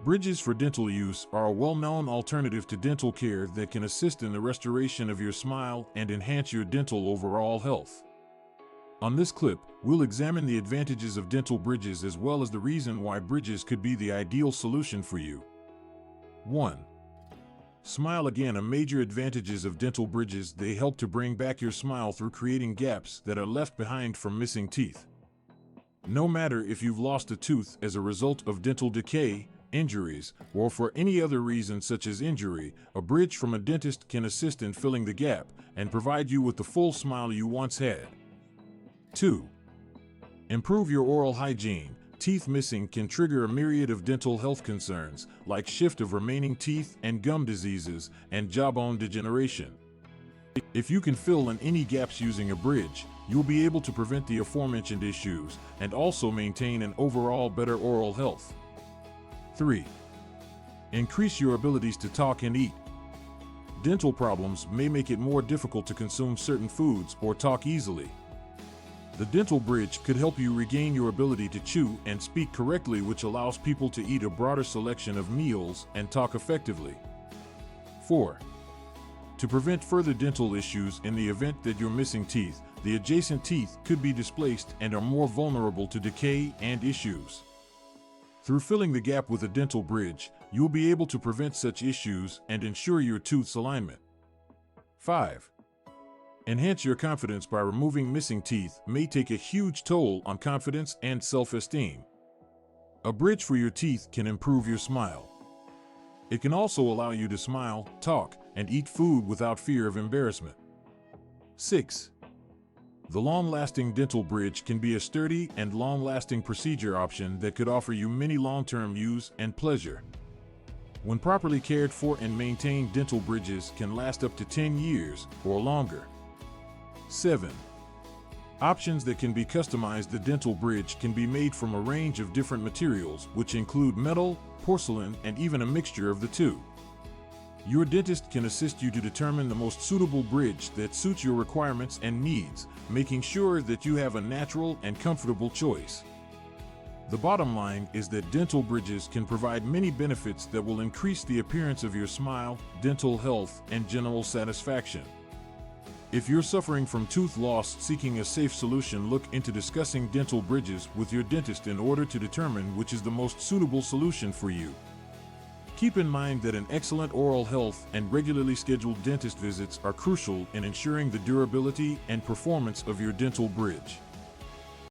Bridges for dental use are a well-known alternative to dental care that can assist in the restoration of your smile and enhance your dental overall health. On this clip, we'll examine the advantages of dental bridges as well as the reason why bridges could be the ideal solution for you. 1. Smile again. A major advantages of dental bridges: they help to bring back your smile through creating gaps that are left behind from missing teeth. No matter if you've lost a tooth as a result of dental decay, injuries, or for any other reason such as injury, a bridge from a dentist can assist in filling the gap and provide you with the full smile you once had. 2. Improve your oral hygiene. Teeth missing can trigger a myriad of dental health concerns, like shift of remaining teeth and gum diseases and jawbone degeneration. If you can fill in any gaps using a bridge, you'll be able to prevent the aforementioned issues and also maintain an overall better oral health. 3. Increase your abilities to talk and eat. Dental problems may make it more difficult to consume certain foods or talk easily. The dental bridge could help you regain your ability to chew and speak correctly, which allows people to eat a broader selection of meals and talk effectively. 4. To prevent further dental issues in the event that you're missing teeth, the adjacent teeth could be displaced and are more vulnerable to decay and issues. Through filling the gap with a dental bridge, you'll be able to prevent such issues and ensure your tooth's alignment. 5. Enhance your confidence. By removing missing teeth may take a huge toll on confidence and self-esteem. A bridge for your teeth can improve your smile. It can also allow you to smile, talk, and eat food without fear of embarrassment. 6. The long-lasting dental bridge can be a sturdy and long-lasting procedure option that could offer you many long-term use and pleasure. When properly cared for and maintained, dental bridges can last up to 10 years or longer. 7. Options that can be customized. The dental bridge can be made from a range of different materials, which include metal, porcelain, and even a mixture of the two. Your dentist can assist you to determine the most suitable bridge that suits your requirements and needs, making sure that you have a natural and comfortable choice. The bottom line is that dental bridges can provide many benefits that will increase the appearance of your smile, dental health, and general satisfaction. If you're suffering from tooth loss seeking a safe solution, look into discussing dental bridges with your dentist in order to determine which is the most suitable solution for you. Keep in mind that an excellent oral health and regularly scheduled dentist visits are crucial in ensuring the durability and performance of your dental bridge.